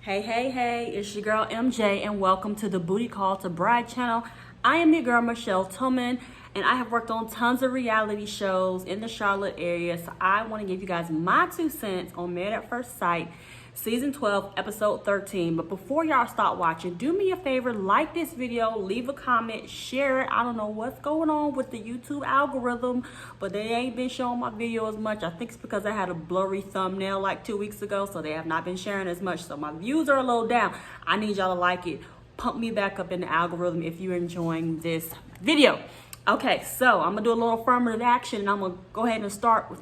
Hey, it's your girl MJ and welcome to the Booty Call to Bride channel. I am your girl Michelle Tillman and I have worked on tons of reality shows in the Charlotte area. So I want to give you guys my 2 cents on Married at First Sight, season 12, episode 13. But before y'all start watching, do me a favor, like this video, leave a comment, share it. I don't know what's going on with the YouTube algorithm, but they ain't been showing my video as much. I think it's because I had a blurry thumbnail like 2 weeks ago, so they have not been sharing as much. So my views are a little down. I need y'all to like it. Pump me back up in the algorithm if you're enjoying this video. Okay, so I'm gonna do a little affirmative action and I'm gonna go ahead and start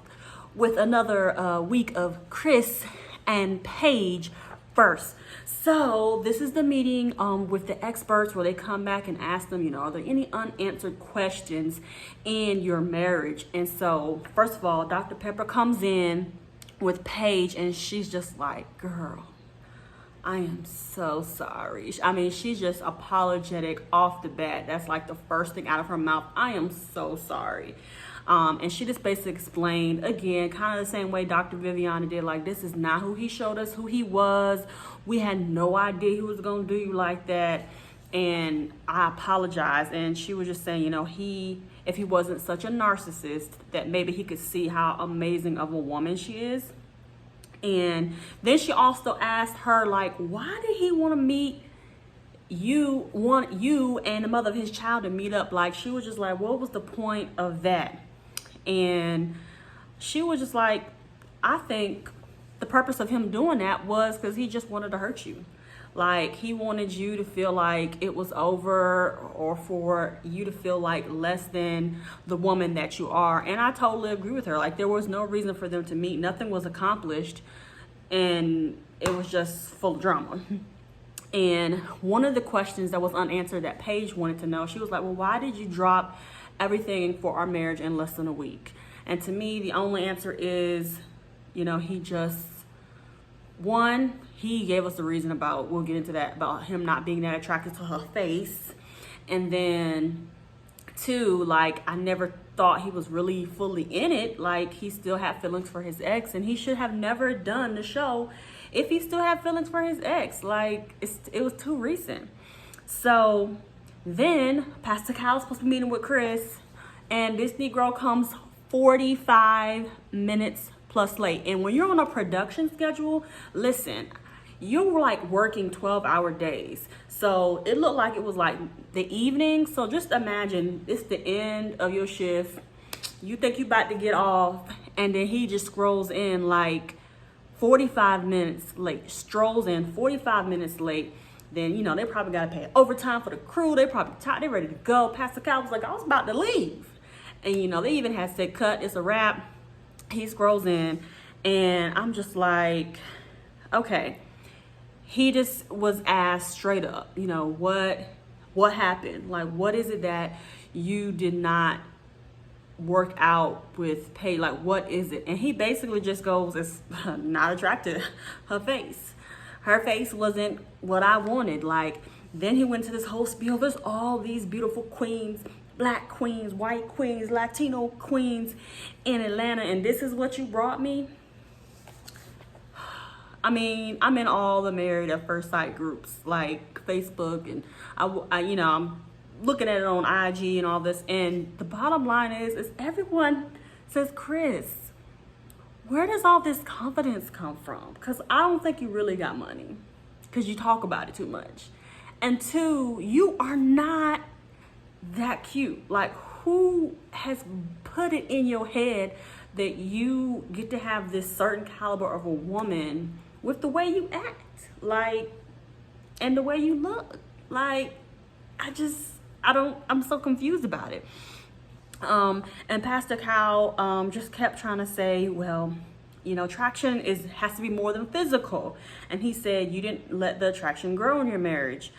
with another week of Chris and Paige first. So this is the meeting with the experts where they come back and ask them, are there any unanswered questions in your marriage? And so first of all, Dr. Pepper comes in with Paige and she's just like, girl, I am so sorry. I mean, she's just apologetic off the bat. That's like the first thing out of her mouth. I am so sorry. And she just basically explained, again, kind of the same way Dr. Viviana did, like, this is not who he showed us who he was. We had no idea he was going to do you like that. And I apologize. And she was just saying, if he wasn't such a narcissist, that maybe he could see how amazing of a woman she is. And then she also asked her, like, why did he want to meet you and the mother of his child to meet up? Like, she was just like, what was the point of that? And she was just like, I think the purpose of him doing that was because he just wanted to hurt you. Like, he wanted you to feel like it was over, or for you to feel like less than the woman that you are. And I totally agree with her. Like, there was no reason for them to meet. Nothing was accomplished. And it was just full of drama. And one of the questions that was unanswered that Paige wanted to know, she was like, well, why did you drop everything for our marriage in less than a week? And to me, the only answer is, he just, one, he gave us the reason about, we'll get into that, about him not being that attracted to her face. And then two, like, I never thought he was really fully in it. Like, he still had feelings for his ex, and he should have never done the show if he still had feelings for his ex. Like, it was too recent. So then Pastor Kyle's supposed to be meeting with Chris, and this Negro comes 45 minutes plus late. And when you're on a production schedule, listen, you were like working 12-hour days. So it looked like it was like the evening. So just imagine it's the end of your shift. You think you about to get off, and then he just scrolls in like 45 minutes late, strolls in 45 minutes late. Then, they probably got to pay overtime for the crew. They probably tired. They're ready to go. Pastor Kyle was like, I was about to leave. And, they even had said, cut, it's a wrap. He scrolls in, and I'm just like, okay. He just was asked straight up, what happened? Like, what is it that you did not work out with Paige? Like, what is it? And he basically just goes, it's not attractive. Her face wasn't what I wanted. Like, then he went to this whole spiel. There's all these beautiful queens, black queens, white queens, Latino queens in Atlanta, and this is what you brought me? I mean, I'm in all the Married at First Sight groups, like Facebook, and I'm looking at it on IG and all this, and the bottom line is everyone says, Chris, where does all this confidence come from? Because I don't think you really got money, because you talk about it too much. And two, you are not that cute. Like, who has put it in your head that you get to have this certain caliber of a woman with the way you act, like, and the way you look? Like, I'm so confused about it. And Pastor Kyle just kept trying to say, well, attraction has to be more than physical. And he said, you didn't let the attraction grow in your marriage.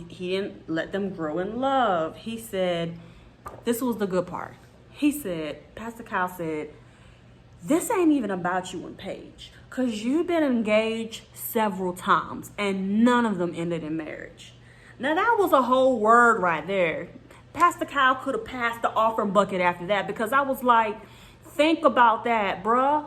He didn't let them grow in love. He said, this was the good part. He said, Pastor Kyle said, this ain't even about you and Paige, because you've been engaged several times and none of them ended in marriage. Now, that was a whole word right there. Pastor Kyle could have passed the offering bucket after that, because I was like, think about that, bruh.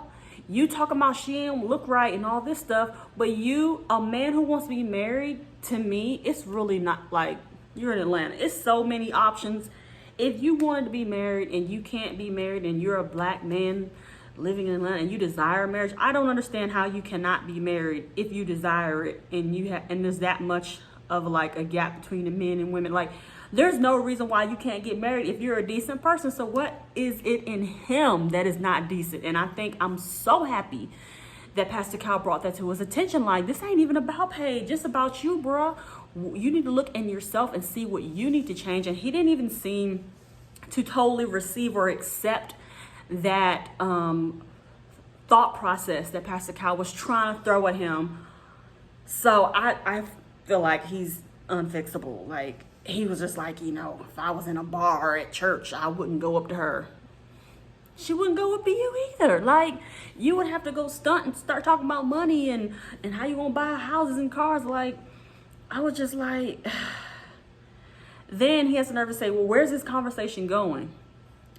You talking about she ain't look right and all this stuff, but you, a man who wants to be married, to me, it's really not like, you're in Atlanta. It's so many options. If you wanted to be married and you can't be married and you're a black man living in Atlanta and you desire marriage, I don't understand how you cannot be married if you desire it and and there's that much of like a gap between the men and women. Like, there's no reason why you can't get married if you're a decent person. So what is it in him that is not decent? And I think I'm so happy that Pastor Cal brought that to his attention. Like, this ain't even about Paige, it's about you, bro. You need to look in yourself and see what you need to change. And he didn't even seem to totally receive or accept that thought process that Pastor Cal was trying to throw at him. So I feel like he's unfixable. Like, he was just like, you know, if I was in a bar at church, I wouldn't go up to her. She wouldn't go up to you either. Like, you would have to go stunt and start talking about money and how you gonna buy houses and cars. Like, I was just like, then he has the nerve to say, well, where's this conversation going?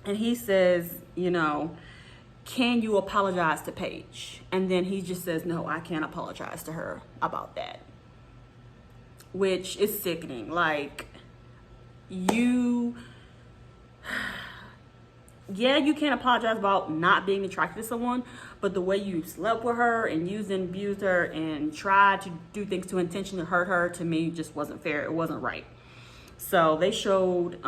And he says, you know, can you apologize to Paige? And then he just says, no, I can't apologize to her about that. Which is sickening. Like, you can't apologize about not being attracted to someone, but the way you slept with her and used and abused her and tried to do things to intentionally hurt her, to me, just wasn't fair. It wasn't right. So they showed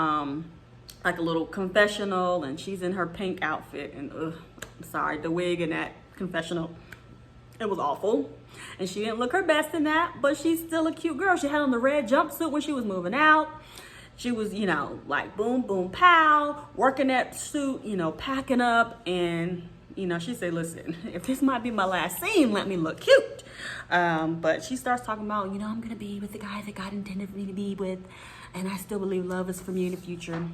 like a little confessional, and she's in her pink outfit, and I'm sorry, the wig in that confessional, it was awful. And she didn't look her best in that, but she's still a cute girl. She had on the red jumpsuit when she was moving out. She was, you know, like boom, boom, pow, working that suit, you know, packing up. And, you know, she said, listen, if this might be my last scene, let me look cute. But she starts talking about, you know, I'm going to be with the guy that God intended for me to be with. And I still believe love is for me in the future.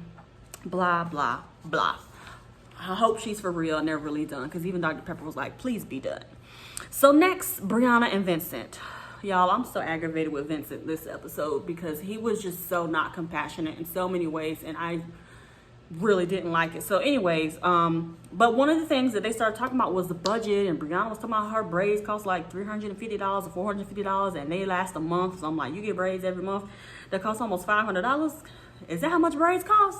Blah, blah, blah. I hope she's for real and they're really done. Because even Dr. Pepper was like, please be done. So next, Brianna and Vincent. Y'all, I'm so aggravated with Vincent this episode because he was just so not compassionate in so many ways, and I really didn't like it. So anyways, but one of the things that they started talking about was the budget, and Brianna was talking about her braids cost like $350 or $450, and they last a month. So I'm like, you get braids every month that cost almost $500? Is that how much braids cost?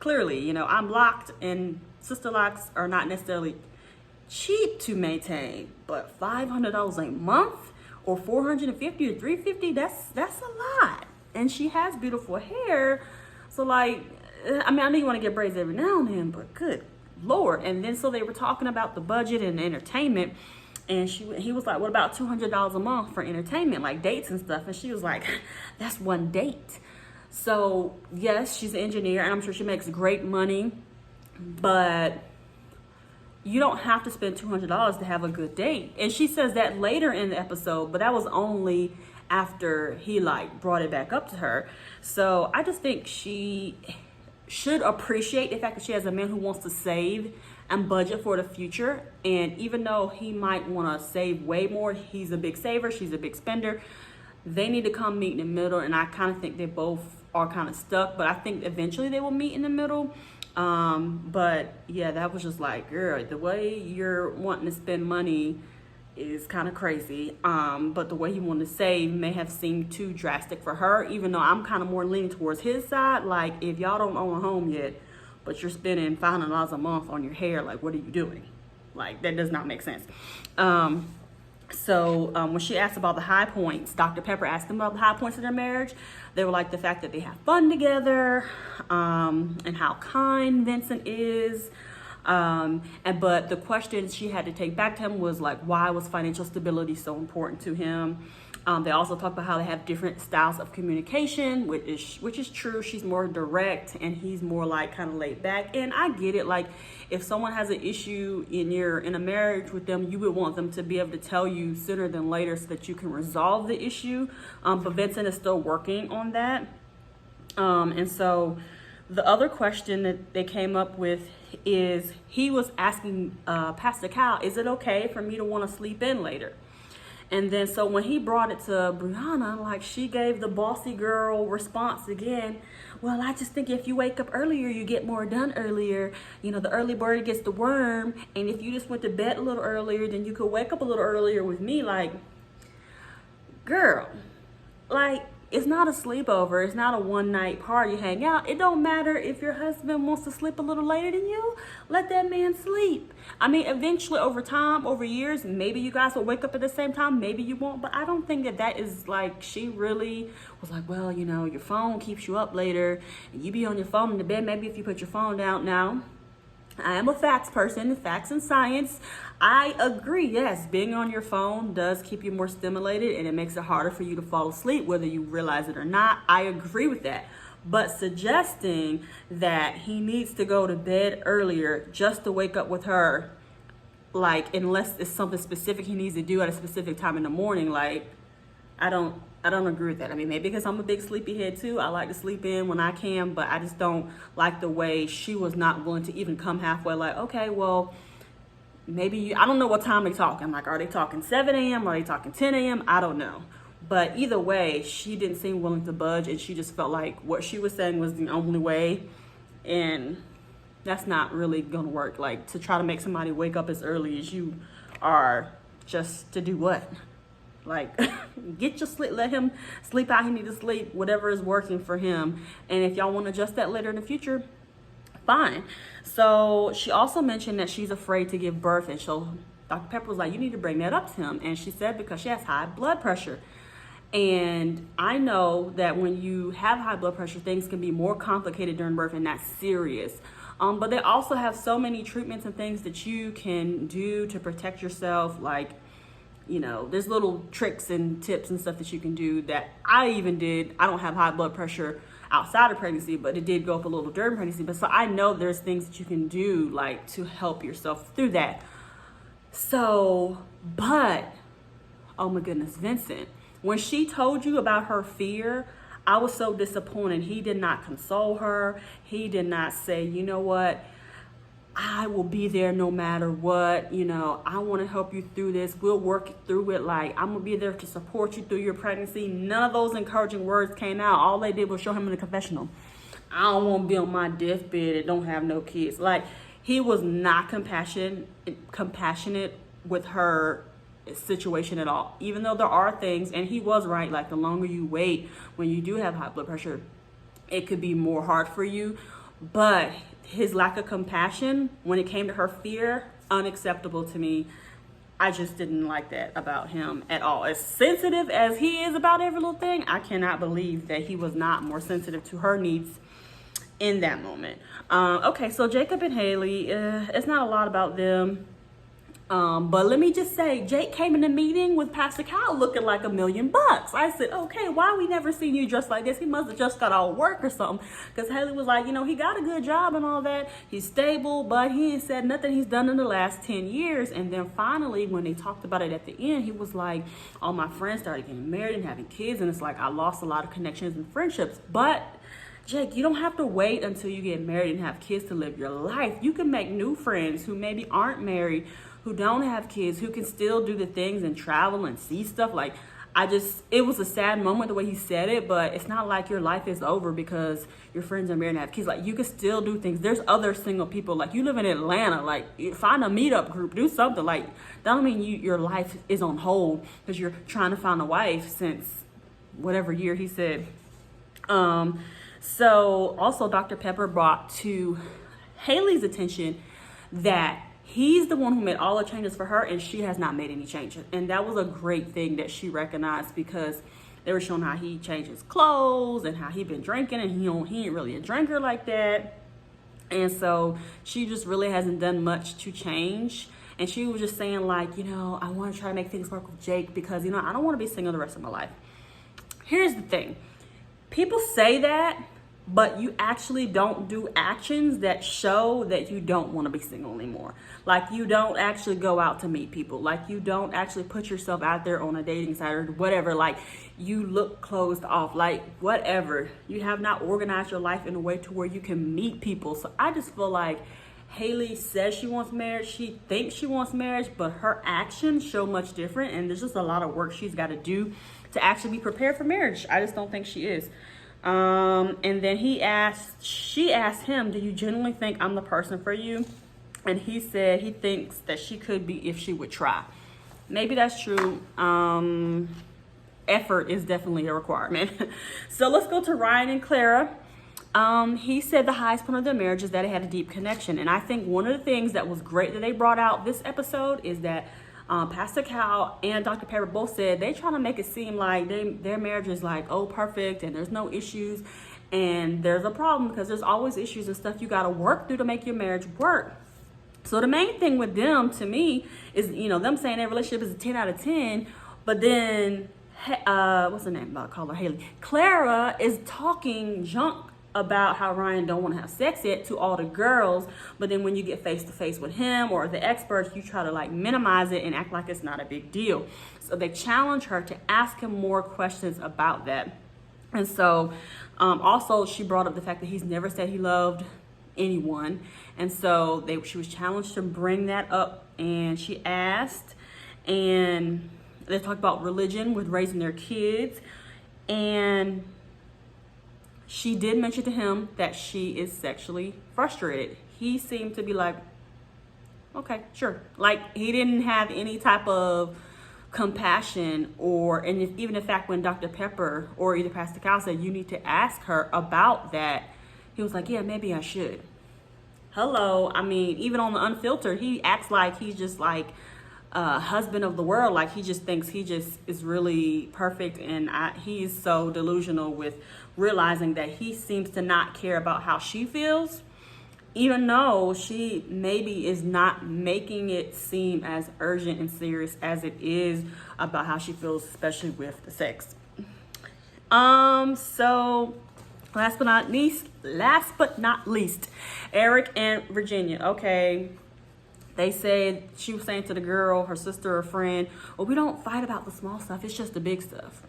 Clearly, you know, I'm locked, and sister locks are not necessarily cheap to maintain, but $500 a month or $450 or $350, that's a lot. And she has beautiful hair, so like, I mean, I know you want to get braids every now and then, but good Lord. And then so they were talking about the budget and entertainment, and he was like, what about $200 a month for entertainment, like dates and stuff? And she was like, that's one date. So yes, she's an engineer, and I'm sure she makes great money, but you don't have to spend $200 to have a good date. And she says that later in the episode, but that was only after he like brought it back up to her. So I just think she should appreciate the fact that she has a man who wants to save and budget for the future. And even though he might want to save way more, he's a big saver, she's a big spender. They need to come meet in the middle. And I kind of think they both are kind of stuck, but I think eventually they will meet in the middle. But yeah, that was just like, girl, the way you're wanting to spend money is kind of crazy. But the way you want to save may have seemed too drastic for her, even though I'm kind of more leaning towards his side. Like, if y'all don't own a home yet, but you're spending $500 a month on your hair, like, what are you doing? Like, that does not make sense. So when she asked about the high points, Dr. Pepper asked them about the high points of their marriage. They were like the fact that they have fun together, and how kind Vincent is. But the question she had to take back to him was like, why was financial stability so important to him? They also talk about how they have different styles of communication, which is true. She's more direct and he's more like kind of laid back. And I get it. Like, if someone has an issue in a marriage with them, you would want them to be able to tell you sooner than later so that you can resolve the issue. But Vincent is still working on that. And so the other question that they came up with is, he was asking Pastor Cal, is it okay for me to want to sleep in later? And then so when he brought it to Brianna, like, she gave the bossy girl response again. Well, I just think if you wake up earlier, you get more done earlier. You know, the early bird gets the worm. And if you just went to bed a little earlier, then you could wake up a little earlier with me. Like, girl, like, it's not a sleepover. It's not a one-night party hang out. It don't matter if your husband wants to sleep a little later than you. Let that man sleep. I mean, eventually, over time, over years, maybe you guys will wake up at the same time. Maybe you won't. But I don't think that that is, like, she really was like, well, you know, your phone keeps you up later. And you be on your phone in the bed. Maybe if you put your phone down now. I am a facts person, facts and science. I agree, yes, being on your phone does keep you more stimulated and it makes it harder for you to fall asleep, whether you realize it or not. I agree with that. But suggesting that he needs to go to bed earlier just to wake up with her, like, unless it's something specific he needs to do at a specific time in the morning, like, I don't agree with that. I mean, maybe because I'm a big sleepyhead too. I like to sleep in when I can, but I just don't like the way she was not willing to even come halfway. Like, okay, well, maybe I don't know what time they're talking. Like, are they talking 7 a.m.? Are they talking 10 a.m.? I don't know. But either way, she didn't seem willing to budge, and she just felt like what she was saying was the only way. And that's not really going to work. Like, to try to make somebody wake up as early as you are just to do what? Like, get your sleep, let him sleep out. He need to sleep, whatever is working for him. And if y'all want to adjust that later in the future, fine. So she also mentioned that she's afraid to give birth. And so Dr. Pepper was like, you need to bring that up to him. And she said because she has high blood pressure. And I know that when you have high blood pressure, things can be more complicated during birth, and that's serious. But they also have so many treatments and things that you can do to protect yourself. Like, you know, there's little tricks and tips and stuff that you can do that I even did. I don't have high blood pressure outside of pregnancy, but it did go up a little during pregnancy. But so I know there's things that you can do, like, to help yourself through that. So, but, oh my goodness, Vincent, when she told you about her fear, I was so disappointed. He did not console her. He did not say, you know what, I will be there no matter what. You know, I want to help you through this. We'll work through it. Like, I'm going to be there to support you through your pregnancy. None of those encouraging words came out. All they did was show him in the confessional. I don't want to be on my deathbed and don't have no kids. Like, he was not compassionate with her situation at all. Even though there are things, and he was right, like, the longer you wait when you do have high blood pressure, it could be more hard for you. But his lack of compassion when it came to her fear, unacceptable to me. I just didn't like that about him at all. As sensitive as he is about every little thing, I cannot believe that he was not more sensitive to her needs in that moment. Okay, so Jacob and Hailey, it's not a lot about them. But let me just say, Jake came in the meeting with Pastor Kyle looking like $1 million. I said, okay, why we never seen you dressed like this? He must have just got out of work or something. Because Hailey was like, you know, he got a good job and all that. He's stable, but he ain't said nothing he's done in the last 10 years. And then finally, when they talked about it at the end, he was like, all my friends started getting married and having kids. And it's like, I lost a lot of connections and friendships. But Jake, you don't have to wait until you get married and have kids to live your life. You can make new friends who maybe aren't married, who don't have kids, who can still do the things and travel and see stuff. Like, it was a sad moment the way he said it, but it's not like your life is over because your friends are married and have kids. Like, you can still do things. There's other single people. Like, you live in Atlanta. Like, find a meetup group, do something. Like, that don't mean your life is on hold because you're trying to find a wife since whatever year he said. So also Dr. Pepper brought to Hailey's attention that he's the one who made all the changes for her and she has not made any changes. And that was a great thing that she recognized because they were showing how he changed his clothes and how he been drinking, and he ain't really a drinker like that. And so she just really hasn't done much to change. And she was just saying, like, you know, I want to try to make things work with Jake because, you know, I don't want to be single the rest of my life. Here's the thing. People say that, but you actually don't do actions that show that you don't want to be single anymore. Like, you don't actually go out to meet people. Like, you don't actually put yourself out there on a dating site or whatever. Like, you look closed off, like, whatever. You have not organized your life in a way to where you can meet people. So I just feel like Hailey says she wants marriage. She thinks she wants marriage, but her actions show much different. And there's just a lot of work she's got to do to actually be prepared for marriage. I just don't think she is. And then she asked him, do you genuinely think I'm the person for you? And he said he thinks that she could be if she would try. Maybe that's true. Effort is definitely a requirement. So let's go to Ryan and Clara. He said the highest point of their marriage is that it had a deep connection. And I think one of the things that was great that they brought out this episode is that Pastor Cal and Dr. Pepper both said they trying to make it seem like their marriage is like, oh, perfect, and there's no issues. And there's a problem because there's always issues and stuff you got to work through to make your marriage work. So the main thing with them, to me, is, them saying their relationship is a 10 out of 10, but then, what's her name? I'll call her Hailey. Clara is talking junk about how Ryan don't want to have sex yet to all the girls, but then when you get face to face with him or the experts, you try to like minimize it and act like it's not a big deal. So they challenge her to ask him more questions about that. And so also she brought up the fact that he's never said he loved anyone, and so she was challenged to bring that up, and she asked, and they talked about religion with raising their kids, and she did mention to him that she is sexually frustrated. He seemed to be like, okay, sure. Like, he didn't have any type of compassion even the fact when Dr. Pepper or either Pastor Cal said, you need to ask her about that, he was like, yeah, maybe I should. Hello. I mean, even on the Unfiltered, he acts like he's just like husband of the world. Like, he just thinks he just is really perfect, and he's so delusional with realizing that he seems to not care about how she feels, even though she maybe is not making it seem as urgent and serious as it is about how she feels, especially with the sex. So last but not least, Eric and Virginia. Okay, they said, she was saying to the girl, her sister or friend, well, we don't fight about the small stuff, it's just the big stuff.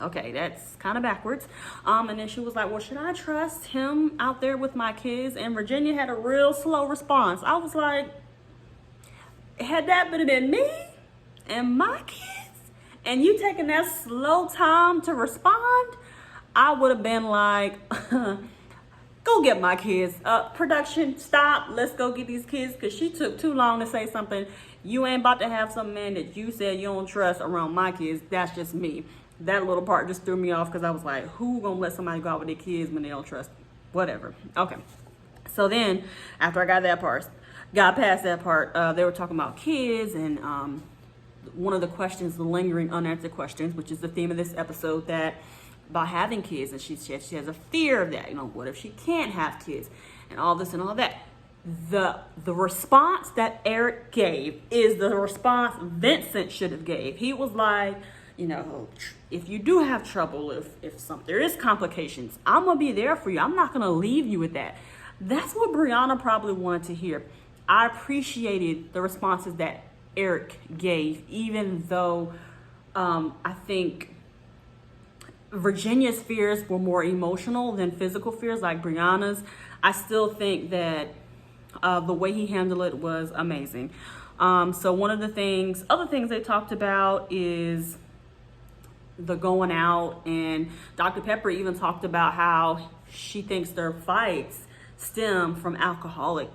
Okay, that's kind of backwards. And then she was like, well, should I trust him out there with my kids? And Virginia had a real slow response. I was like, had that been me and my kids, and you taking that slow time to respond, I would have been like, go get my kids. Production, stop. Let's go get these kids, because she took too long to say something. You ain't about to have some man that you said you don't trust around my kids. That's just me. That little part just threw me off, because I was like, who gonna let somebody go out with their kids when they don't trust them? Whatever. Okay. So then, after I got past that part, they were talking about kids, and one of the questions, the lingering unanswered questions, which is the theme of this episode, that about having kids, and she has a fear of that. What if she can't have kids, and all this and all that. The response that Eric gave is the response Vincent should have gave. He was like, if you do have trouble, if there is complications, I'm gonna be there for you. I'm not gonna leave you with that. That's what Brianna probably wanted to hear. I appreciated the responses that Eric gave, even though I think Virginia's fears were more emotional than physical fears like Brianna's. I still think that the way he handled it was amazing. So one of the other things they talked about is the going out, and Dr. Pepper even talked about how she thinks their fights stem from alcoholic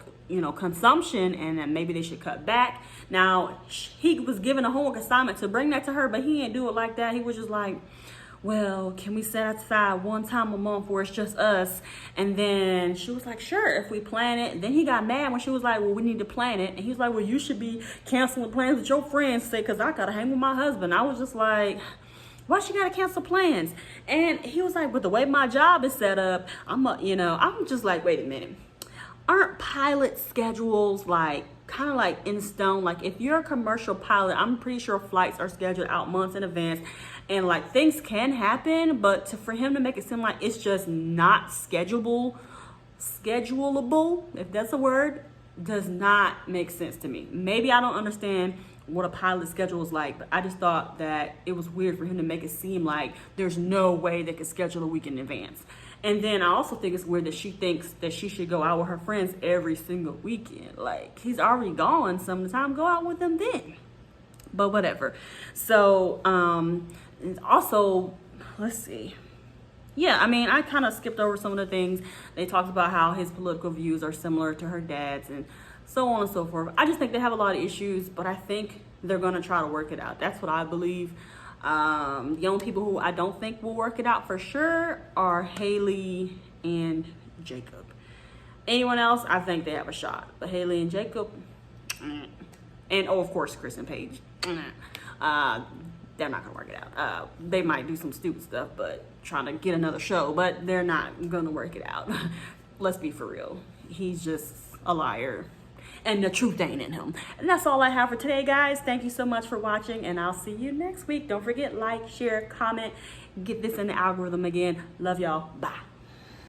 consumption, and that maybe they should cut back. Now, he was given a homework assignment to bring that to her, but he didn't do it like that. He was just like, well, can we set aside one time a month where it's just us? And then she was like, sure, if we plan it. And then he got mad when she was like, well, we need to plan it. And he was like, well, you should be canceling plans with your friends, say, because I got to hang with my husband. I was just like, why she gotta cancel plans? And he was like, but the way my job is set up, I'm just like, wait a minute. Aren't pilot schedules kind of like in stone? Like, if you're a commercial pilot, I'm pretty sure flights are scheduled out months in advance, and like things can happen, but for him to make it seem like it's just not schedulable, if that's a word, does not make sense to me. Maybe I don't understand what a pilot schedule is like, but I just thought that it was weird for him to make it seem like there's no way they could schedule a week in advance. And then I also think it's weird that she thinks that she should go out with her friends every single weekend. Like, he's already gone some of the time. Go out with them then. But whatever. So, and also, let's see. Yeah, I mean, I kind of skipped over some of the things. They talked about how his political views are similar to her dad's and so on and so forth. I just think they have a lot of issues, but I think they're going to try to work it out. That's what I believe. The only people who I don't think will work it out for sure are Hailey and Jacob. Anyone else, I think they have a shot. But Hailey and Jacob, and of course, Chris and Paige, they're not gonna work it out. They might do some stupid stuff, but trying to get another show, but they're not gonna work it out. Let's be for real. He's just a liar, and the truth ain't in him. And that's all I have for today, guys. Thank you so much for watching, and I'll see you next week. Don't forget, like, share, comment, get this in the algorithm again. Love y'all. Bye.